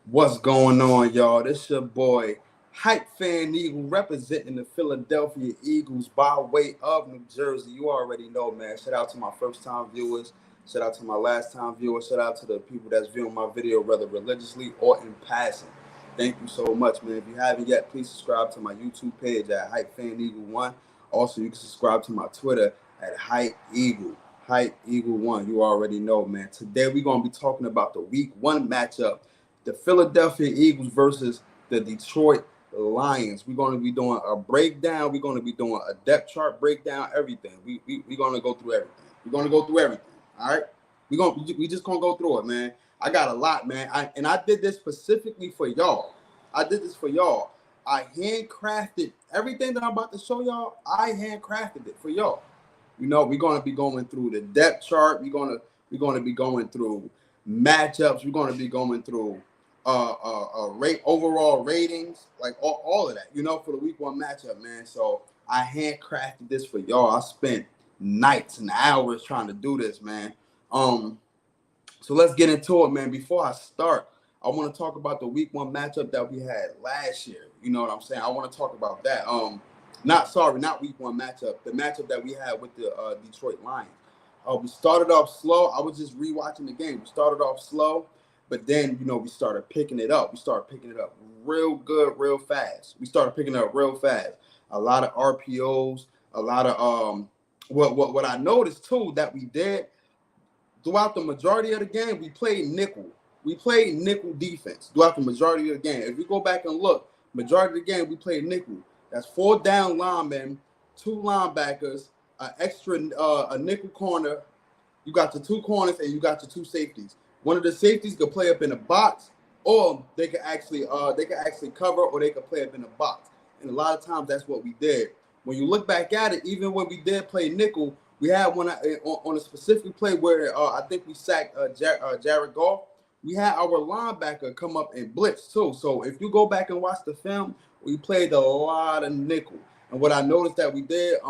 What's going on, y'all? This your boy, Hype Fan Eagle, representing the Philadelphia Eagles by way of New Jersey. You already know, man. Shout out to my first-time viewers. Shout out to my last-time viewers. Shout out to the people that's viewing my video, whether religiously or in passing. Thank you so much, man. If you haven't yet, please subscribe to my YouTube page at Hype Fan Eagle 1. Also, you can subscribe to my Twitter at Hype Eagle. Hype Eagle 1. You already know, man. Today, we're going to be talking about the Week 1 matchup, the Philadelphia Eagles versus the Detroit Lions. We're going to be doing a breakdown. We're going to be doing a depth chart breakdown, everything. We're going to go through everything. We're going to go through everything, all right? We just going to go through it, man. I got a lot, man. I did this specifically for y'all. I handcrafted everything that I'm about to show y'all. I handcrafted it for y'all. You know, we're going to be going through the depth chart. We're going to be going through matchups. We're going to be going through overall ratings, like all of that, you know, for the Week 1 matchup, man. So I handcrafted this for y'all. I spent nights and hours trying to do this, man. So let's get into it, man. Before I start, I want to talk about the Week 1 matchup that we had last year. You know what I'm saying? I want to talk about that. Not Week 1 matchup. The matchup that we had with the Detroit Lions. We started off slow. I was just rewatching the game. We started off slow, but then, you know, we started picking it up. We started picking it up real good, real fast. A lot of RPOs, a lot of what I noticed too that we did throughout the majority of the game, we played nickel. We played nickel defense throughout the majority of the game. If you go back and look, majority of the game we played nickel. That's 4 down linemen, 2 linebackers, an extra a nickel corner. You got the 2 corners and you got the 2 safeties. One of the safeties could play up in the box, or they could actually cover, or they could play up in the box. And a lot of times that's what we did. When you look back at it, even when we did play nickel, we had one on a specific play where I think we sacked Jared Goff. We had our linebacker come up and blitz too. So if you go back and watch the film, we played a lot of nickel. And what I noticed that we did,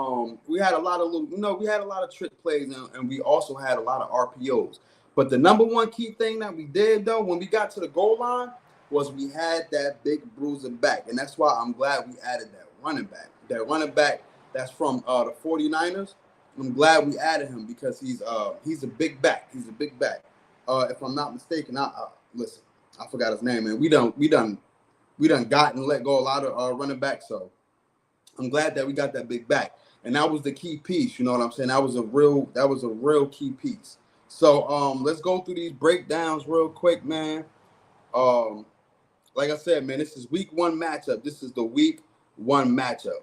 we had a lot of trick plays, and we also had a lot of RPOs. But the number one key thing that we did, though, when we got to the goal line, was we had that big bruising back. And that's why I'm glad we added that running back. That running back that's from the 49ers. I'm glad we added him because he's a big back. He's a big back. If I'm not mistaken, listen, I forgot his name, man. We done got and let go a lot of running backs. So I'm glad that we got that big back. And that was the key piece. You know what I'm saying? That was a real key piece. So let's go through these breakdowns real quick, man. Like I said, man, this is Week 1 matchup. This is the Week 1 matchup.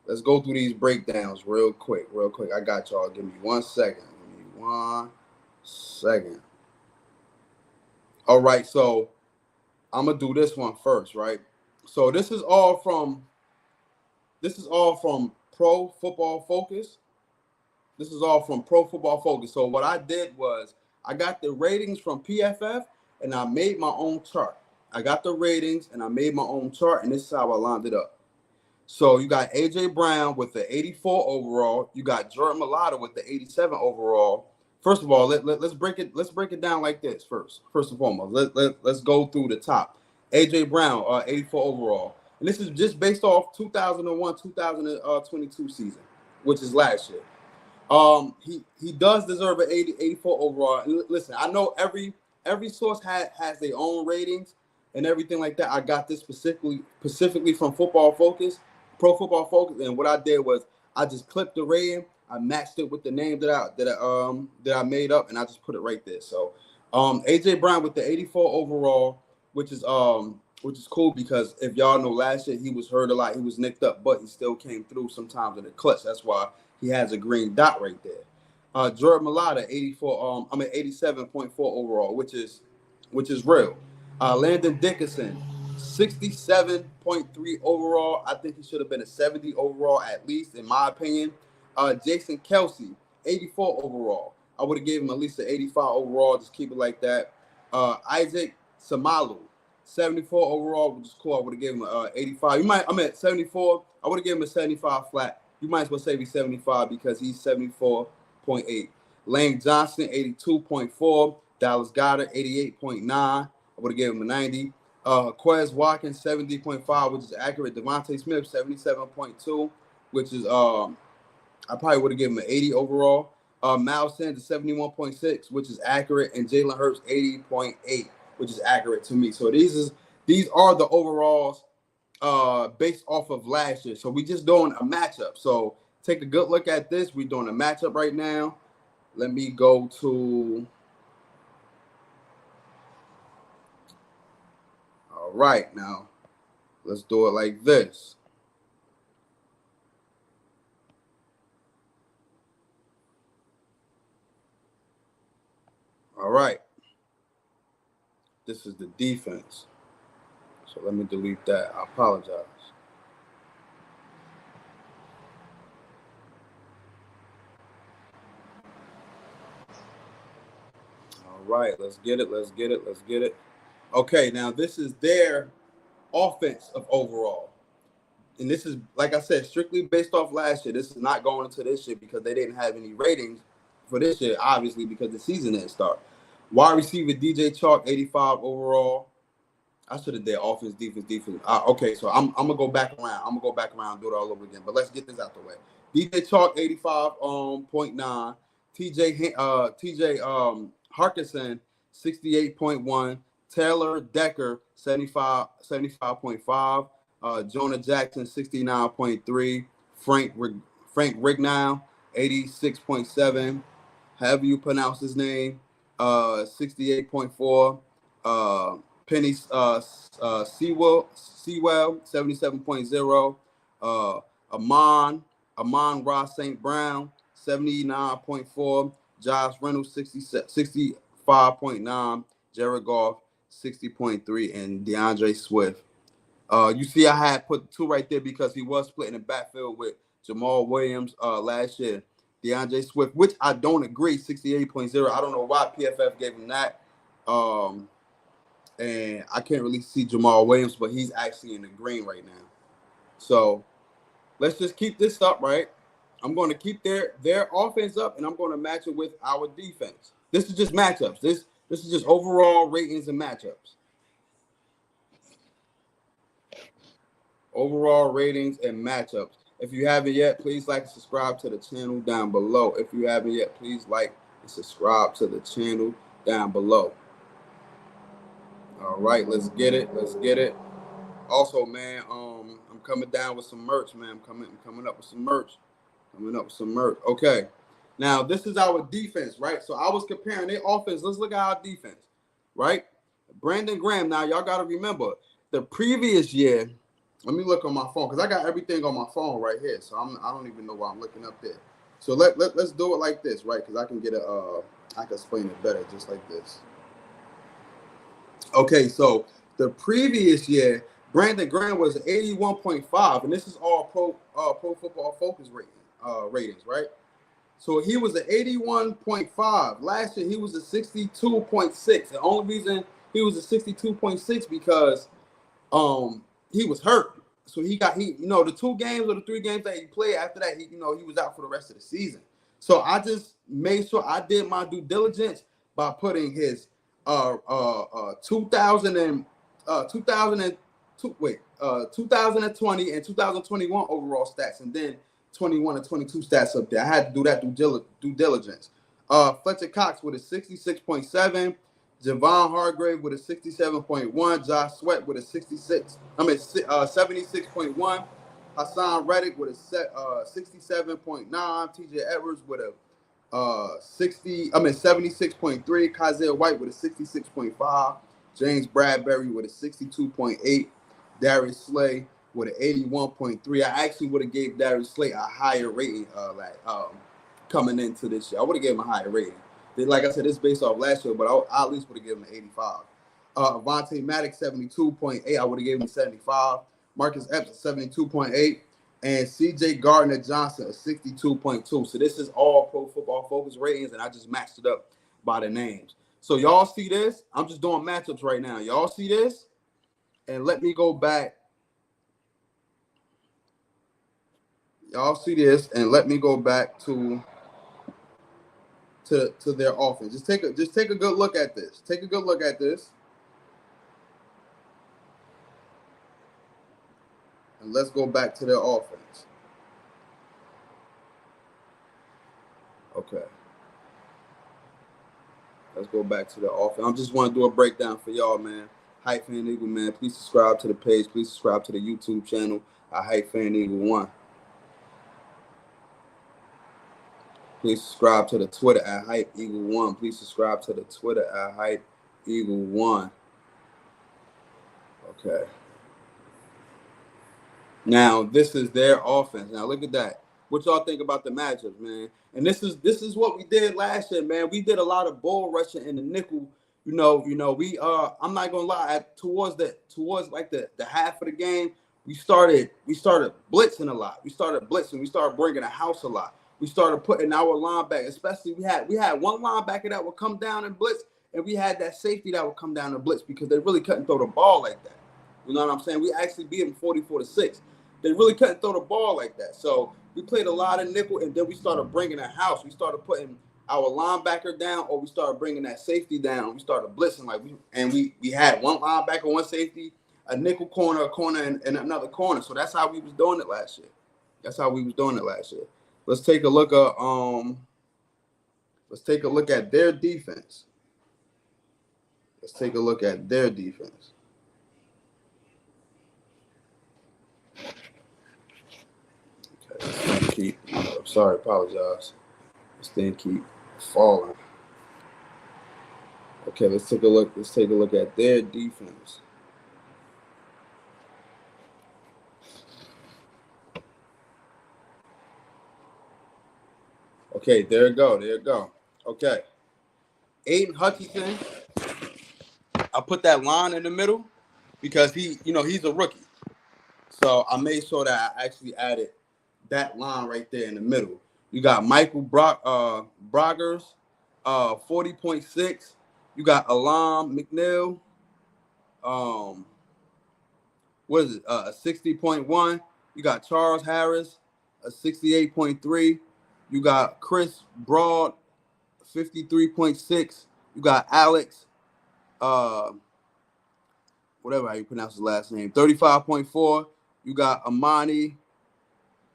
Let's go through these breakdowns real quick. I got y'all. Give me 1 second. All right, so I'm gonna do this one first, right? So this is all from Pro Football Focus. So what I did was I got the ratings from PFF and I made my own chart. I got the ratings and I made my own chart, and this is how I lined it up. So you got AJ Brown with the 84 overall. You got Jordan Mailata with the 87 overall. First of all, let's break it down like this first. First and foremost, let's go through the top. AJ Brown, 84 overall. And this is just based off 2001-2022 season, which is last year. He does deserve an 84 overall. And listen, I know every source has their own ratings and everything like that. I got this specifically from Football Focus, Pro Football Focus, and what I did was I just clipped the rating, I matched it with the name that I made up, and I just put it right there. So, AJ Brown with the 84 overall, which is cool because if y'all know, last year he was hurt a lot, he was nicked up, but he still came through sometimes in the clutch. That's why he has a green dot right there. Jordan Mailata, 87.4 overall, which is real. Landon Dickerson, 67.3 overall. I think he should have been a 70 overall at least, in my opinion. Jason Kelce, 84 overall. I would have gave him at least an 85 overall. Just keep it like that. Isaac Samalu, 74 overall, which is cool. I would have given him an 85. I'm at 74. I would have given him a 75 flat. You might as well say he's 75 because he's 74.8. Lane Johnson, 82.4. Dallas Goedert, 88.9. I would have given him a 90. Quez Watkins 70.5, which is accurate. Devontae Smith 77.2, which is I probably would have given him an 80 overall. Miles Sanders 71.6, which is accurate, and Jalen Hurts 80.8, which is accurate to me. So these are the overalls based off of last year. So we just doing a matchup. So take a good look at this. We're doing a matchup right now. Let me go to. All right, now let's do it like this. All right. This is the defense. So let me delete that. I apologize. All right, let's get it. Let's get it. Let's get it. Okay, now this is their offense of overall. And this is, like I said, strictly based off last year. This is not going into this year because they didn't have any ratings for this year, obviously, because the season didn't start. Wide receiver DJ Chalk, 85 overall. I should have did offense, defense. Okay, so I'm gonna go back around. I'm gonna go back around and do it all over again. But let's get this out the way. DJ Chalk, 85.9. TJ Harkison, 68.1. Taylor Decker, 75.5. Jonah Jackson, 69.3. Frank Rignow, 86.7. However you pronounce his name, 68.4. Penny Sewell, 77.0. Amon Ross St. Brown, 79.4. Josh Reynolds, 65.9. Jared Goff, 60.3. And DeAndre Swift. You see, I had put 2 right there because he was splitting the backfield with Jamal Williams last year. DeAndre Swift, which I don't agree, 68.0. I don't know why PFF gave him that. And I can't really see Jamal Williams, but he's actually in the green right now. So let's just keep this up, right? I'm going to keep their offense up, and I'm going to match it with our defense. This is just matchups. This is just overall ratings and matchups. Overall ratings and matchups. If you haven't yet, please like and subscribe to the channel down below. If you haven't yet, please like and subscribe to the channel down below. All right, let's get it. Let's get it. Also, man, I'm coming down with some merch, man. I'm coming up with some merch. Okay. Now, this is our defense, right? So I was comparing their offense. Let's look at our defense, right? Brandon Graham. Now, y'all got to remember the previous year. Let me look on my phone because I got everything on my phone right here. So I don't even know why I'm looking up there. So let's do it like this, right? Because I can I can explain it better just like this. Okay, so the previous year, Brandon Graham was 81.5, and this is all Pro Football Focus ratings, right? So he was an 81.5. Last year he was a 62.6. The only reason he was a 62.6 because he was hurt. So the 2 games or the 3 games that he played after that, he was out for the rest of the season. So I just made sure I did my due diligence by putting his 2020 and 2021 overall stats, and then 21 and 22 stats up there. I had to do that due diligence. Fletcher Cox with a 66.7, Javon Hargrave with a 67.1, Josh Sweat with a 76.1, Hassan Reddick with a 67.9, TJ Edwards with a 76.3, Kaiser White with a 66.5, James Bradbury with a 62.8, Darius Slay with an 81.3. I actually would have gave Darius Slay a higher rating coming into this year. I would have given him a higher rating. Like I said, it's based off last year, but I at least would have given him an 85. Avonte Maddox 72.8. I would have given him 75. Marcus Epps 72.8. And C.J. Gardner-Johnson, a 62.2. So this is all Pro Football Focus ratings, and I just matched it up by the names. So y'all see this? I'm just doing matchups right now. Y'all see this? And let me go back. Y'all see this? And let me go back to their offense. Just take a good look at this. Take a good look at this. And let's go back to their offense. Okay. Let's go back to the offense. I just want to do a breakdown for y'all, man. Hype Fan Eagle, man. Please subscribe to the page. Please subscribe to the YouTube channel at Hype Fan Eagle 1. Please subscribe to the Twitter at Hype Eagle 1. Please subscribe to the Twitter at Hype Eagle 1. Okay. Now, this is their offense. Now, look at that. What y'all think about the matchups, man? And this is what we did last year, man. We did a lot of bull rushing in the nickel. We I'm not gonna lie, towards like the half of the game, we started blitzing a lot. We started bringing the house a lot. We started putting our linebacker, especially we had one linebacker that would come down and blitz, and we had that safety that would come down and blitz because they really couldn't throw the ball like that. You know what I'm saying? We actually beat them 44-6. They really couldn't throw the ball like that. So we played a lot of nickel, and then we started bringing a house. We started putting our linebacker down, or we started bringing that safety down. We started blitzing we had one linebacker, one safety, a nickel corner, a corner, and another corner. So that's how we was doing it last year. Let's take a look at their defense. Apologize. This thing keep falling. Okay, let's take a look at their defense. Okay, there you go. Okay. Aiden Hutchinson. I put that line in the middle because he's a rookie. So I made sure that I actually added that line right there in the middle. You got Michael Broggers, 40.6. You got Alam McNeil, 60.1. You got Charles Harris, 68.3. You got Chris Broad, 53.6. You got Alex, whatever how you pronounce his last name, 35.4. You got Amani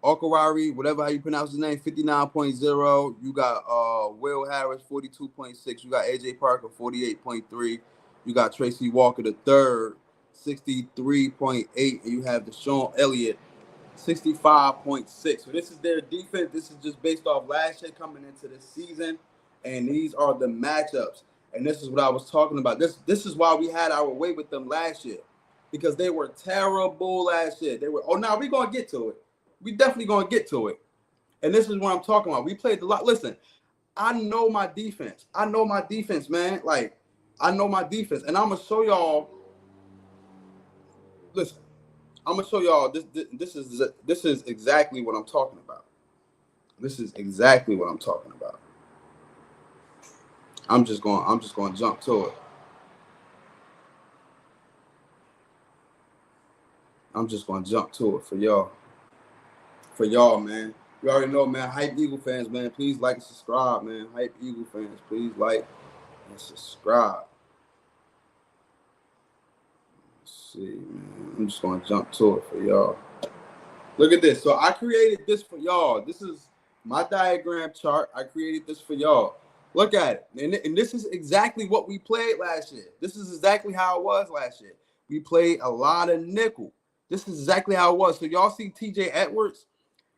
Okarari, whatever how you pronounce his name, 59.0. You got Will Harris, 42.6. You got AJ Parker, 48.3. You got Tracy Walker the third, 63.8. And you have Deshaun Elliott, 65.6. So this is their defense. This is just based off last year coming into this season. And these are the matchups. And this is what I was talking about. This is why we had our way with them last year. Because they were terrible last year. We're going to get to it. We definitely going to get to it. And this is what I'm talking about. We played a lot. Listen, I know my defense. Man. Like, I know my defense. And I'm going to show y'all. Listen, I'm going to show y'all this is exactly what I'm talking about. I'm just going to jump to it. I'm just going to jump to it for y'all. Man. You already know, man. Hype Eagle fans, man. Please like and subscribe, man. Hype Eagle fans, please like and subscribe. Let's see, man. I'm just going to jump to it for y'all. Look at this. So I created this for y'all. This is my diagram chart. I created this for y'all. Look at it. And this is exactly what we played last year. This is exactly how it was last year. We played a lot of nickel. This is exactly how it was. So y'all see TJ Edwards?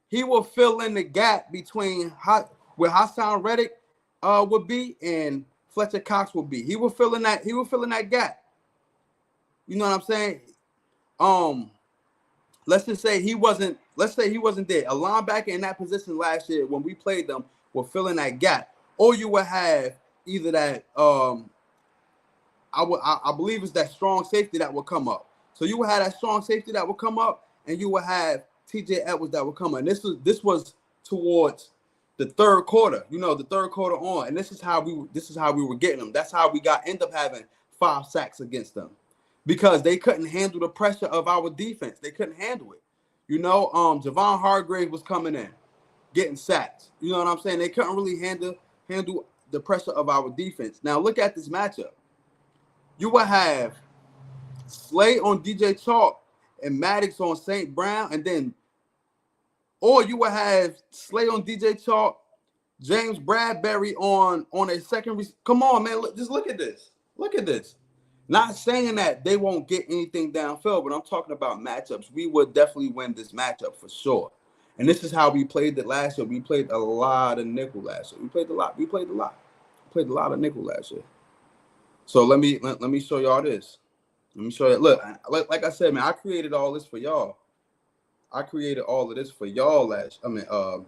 He will fill in the gap between where Hassan Reddick would be and Fletcher Cox would be. He will fill in that gap. You know what I'm saying? Let's say he wasn't there. A linebacker in that position last year when we played them will fill in that gap. Or you would have either that I believe it's that strong safety that will come up. So you would have that strong safety that will come up, and you would have TJ Edwards that will come in. This was towards the third quarter, the third quarter on, and this is how we were getting them. That's how we end up having 5 sacks against them, because they couldn't handle the pressure of our defense. They couldn't handle it. Javon Hargrave was coming in, getting sacks. You know what I'm saying? They couldn't really handle the pressure of our defense. Now look at this matchup. You will have Slay on DJ Chalk and Maddox on St. Brown, and then, or you would have Slay on DJ Chalk, James Bradbury on a second. Come on, man. Just look at this. Look at this. Not saying that they won't get anything downfield, but I'm talking about matchups. We would definitely win this matchup for sure. And this is how we played it last year. We played a lot of nickel last year. We played a lot. We played a lot of nickel last year. So let me show y'all this. Let me show you. Look, like I said, man, I created all this for y'all. I created all of this for y'all 2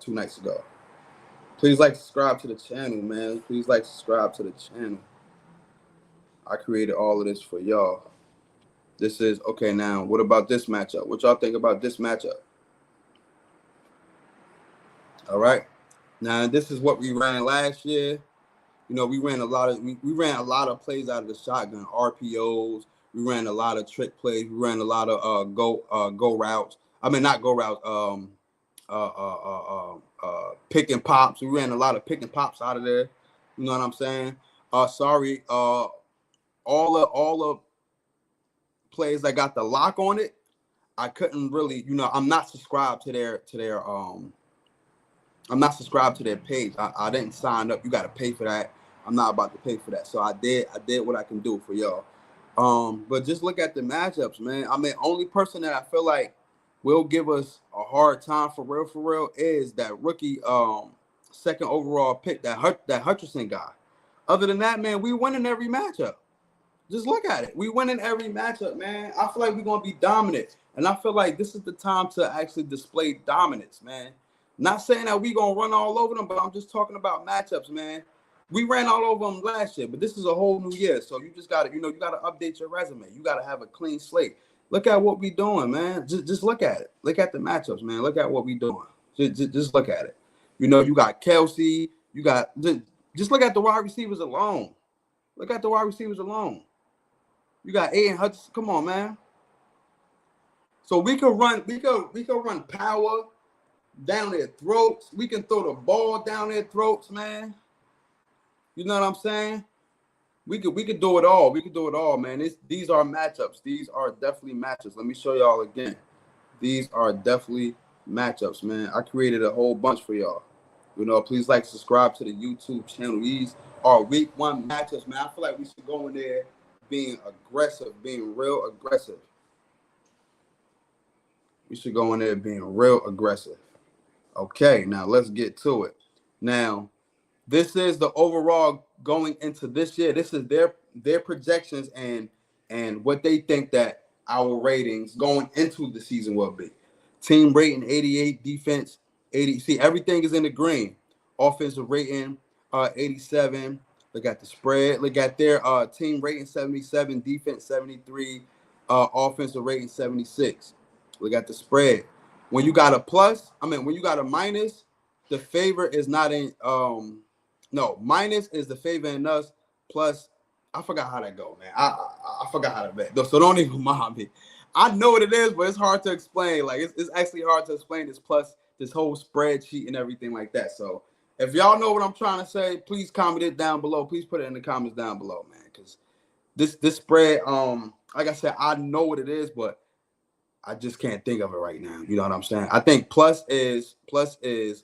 nights ago. Please subscribe to the channel, man. Please subscribe to the channel. I created all of this for y'all. This is okay. Now, what about this matchup? What y'all think about this matchup? All right. Now, this is what we ran last year. You know, we ran a lot of plays out of the shotgun, RPOs. We ran a lot of trick plays. We ran a lot of go routes. I mean, not go routes. Pick and pops. We ran a lot of pick and pops out of there. You know what I'm saying? All the plays that got the lock on it, I couldn't really, I'm not subscribed to their I'm not subscribed to their page. I didn't sign up. You got to pay for that. I'm not about to pay for that. So I did what I can do for y'all. But just look at the matchups, man. I mean, only person that I feel like will give us a hard time for real is that rookie second overall pick, that Hutchinson guy. Other than that, man, we winning every matchup. Just look at it. We winning every matchup, man. I feel like we're going to be dominant. And I feel like this is the time to actually display dominance, man. Not saying that we going to run all over them, but I'm just talking about matchups, man. We ran all over them last year, but this is a whole new year. So you just got to, you got to update your resume. You got to have a clean slate. Look at what we doing, man. Just look at it. Look at the matchups, man. Look at what we doing. Just look at it. You got Kelsey. You got just look at the wide receivers alone. Look at the wide receivers alone. You got Aiden Hutchinson. Come on, man. So we could run power down their throats. We can throw the ball down their throats, man. You know what I'm saying? We could do it all. We could do it all, man. These are matchups. These are definitely matchups. Let me show y'all again. These are definitely matchups, man. I created a whole bunch for y'all. Please subscribe to the YouTube channel. These are week 1 matchups, man. I feel like we should go in there being aggressive, being real aggressive. We should go in there being real aggressive. Okay, now let's get to it. Now, this is the overall going into this year. This is their projections and what they think that our ratings going into the season will be. Team rating 88, defense 80. See, everything is in the green. Offensive rating 87. Look at the spread. Look at their team rating 77, defense 73, offensive rating 76. Look at the spread. When you got when you got a minus, the favor is not in. No, minus is the favor in us. Plus, I forgot how that go, man. I forgot how to bet. So don't even mind me. I know what it is, but it's hard to explain. Like it's actually hard to explain this plus this whole spreadsheet and everything like that. So if y'all know what I'm trying to say, please comment it down below. Please put it in the comments down below, man. Because this spread, like I said, I know what it is, but I just can't think of it right now. You know what I'm saying? I think plus is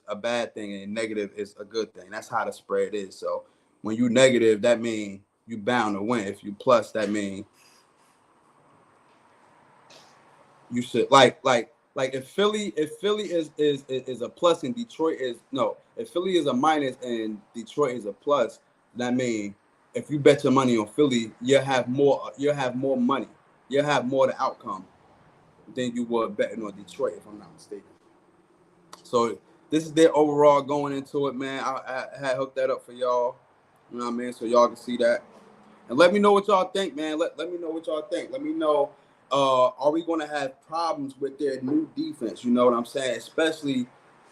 a bad thing and negative is a good thing. That's how the spread is. So when you negative, that means you bound to win. If you plus, that means you should like if Philly is a plus and Detroit is no. If Philly is a minus and Detroit is a plus, that means if you bet your money on Philly, you'll have more money. You'll have more the outcome than you would betting on Detroit, if I'm not mistaken. So this is their overall going into it, man. I had hooked that up for y'all. You know what I mean? So y'all can see that. And let me know what y'all think, man. Let me know what y'all think. Let me know, are we going to have problems with their new defense? You know what I'm saying? Especially,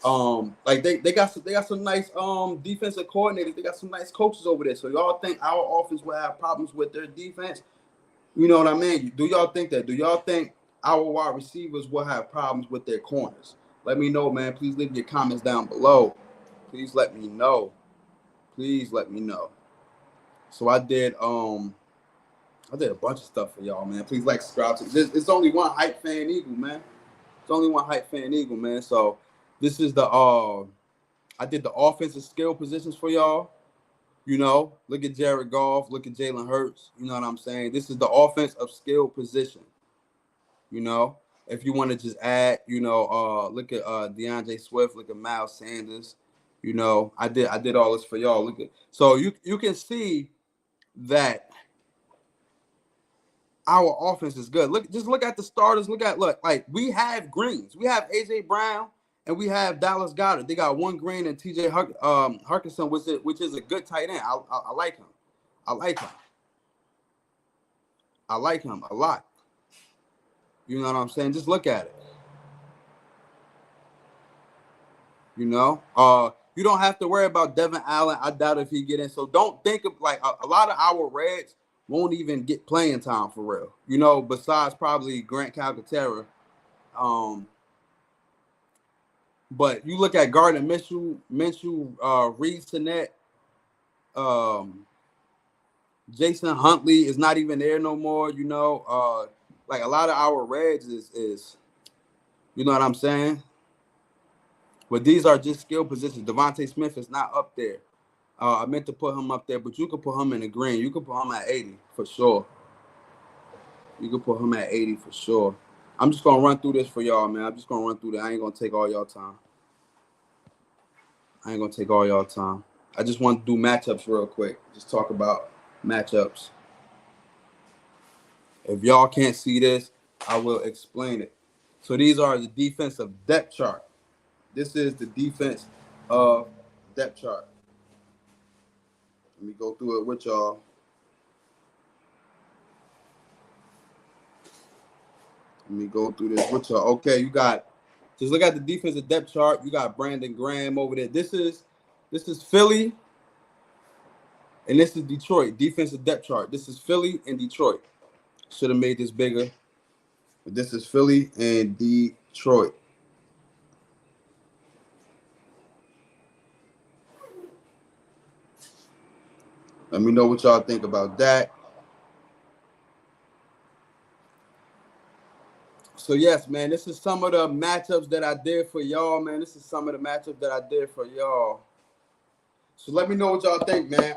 like they got some nice defensive coordinators. They got some nice coaches over there. So y'all think our offense will have problems with their defense? You know what I mean? Do y'all think that? Do y'all think our wide receivers will have problems with their corners? Let me know, man. Please leave your comments down below. Please let me know. Please let me know. So I did I did a bunch of stuff for y'all, man. Please like, subscribe to this. It's only one hype fan eagle, man. It's only one hype fan eagle, man. So this is the I did the offensive skill positions for y'all. You know, look at Jared Goff, look at Jalen Hurts. You know what I'm saying? This is the offense of skill position. You know, if you want to just add, you know, look at DeAndre Swift, look at Miles Sanders. You know, I did all this for y'all. Look at, so you can see that our offense is good. Look at the starters. Look, like we have greens. We have AJ Brown and we have Dallas Goedert. They got one green and TJ Hawkinson, which is a good tight end. I like him. I like him. I like him a lot. You know what I'm saying? Just look at it. You know, you don't have to worry about Devin Allen. I doubt if he get in. So don't think of like a lot of our Reds won't even get playing time for real. You know, besides probably Grant Calcaterra. But you look at Gardner Minshew, Reed Sinnett, Jason Huntley is not even there no more. You know, like a lot of our Reds is you know what I'm saying? But these are just skill positions. Devontae Smith is not up there. I meant to put him up there, but you could put him in the green. You could put him at 80 for sure. You could put him at 80 for sure. I'm just gonna run through this for y'all, man. I'm just gonna run through that. I ain't gonna take all y'all time. I just want to do matchups real quick. Just talk about matchups. If y'all can't see this, I will explain it. So these are the defensive depth chart. This is the defense of depth chart. Let me go through it with y'all. Okay, you got, just look at the defensive depth chart. You got Brandon Graham over there. This is Philly, and this is Detroit. Defensive depth chart. This is Philly and Detroit. Should have made this bigger. But this is Philly and Detroit. Let me know what y'all think about that. So, yes, man, this is some of the matchups that I did for y'all, man. So let me know what y'all think, man.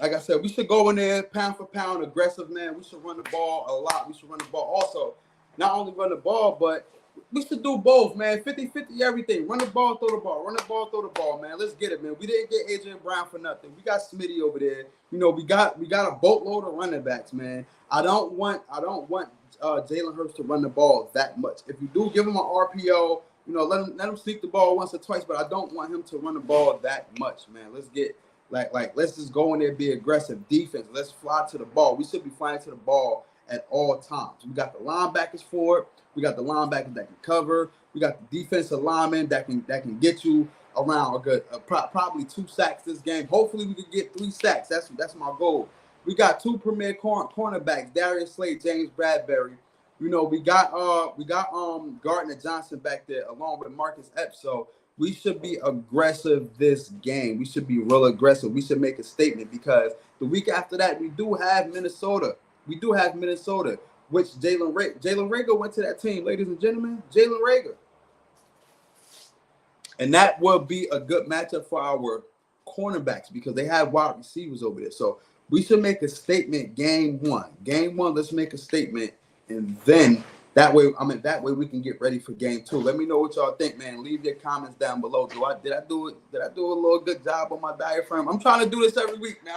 Like I said, we should go in there pound for pound aggressive, man. We should run the ball a lot. We should run the ball also. Not only run the ball, but we should do both, man. 50-50 everything. Run the ball, throw the ball. Run the ball, throw the ball, man. Let's get it, man. We didn't get Adrian Brown for nothing. We got Smitty over there. You know, we got a boatload of running backs, man. I don't want Jalen Hurts to run the ball that much. If you do give him an RPO, you know, let him sneak the ball once or twice, but I don't want him to run the ball that much, man. Let's get let's just go in there, be aggressive defense. Let's fly to the ball. We should be flying to the ball at all times. We got the linebackers for it. We got the linebackers that can cover. We got the defensive linemen that can get you around a good probably 2 sacks this game. Hopefully we can get 3 sacks. That's my goal. We got 2 premier cornerbacks, Darius Slade, James Bradbury. You know, we got Gardner Johnson back there along with Marcus Epps. So we should be aggressive this game. We should be real aggressive. We should make a statement because the week after that, we do have Minnesota. Which Jalen Reagor went to that team, ladies and gentlemen. Jalen Reagor. And that will be a good matchup for our cornerbacks because they have wide receivers over there. So we should make a statement game one. Let's make a statement. And then that way we can get ready for game 2. Let me know what y'all think, man. Leave your comments down below. Did I do a little good job on my diaphragm? I'm trying to do this every week, man.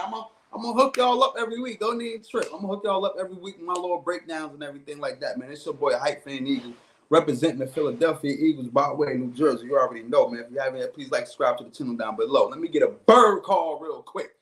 I'm gonna hook y'all up every week. Don't need a trip. I'm gonna hook y'all up every week with my little breakdowns and everything like that, man. It's your boy Hype Fan Eagle representing the Philadelphia Eagles, Broadway, New Jersey. You already know, man. If you haven't yet, please like, subscribe to the channel down below. Let me get a bird call real quick.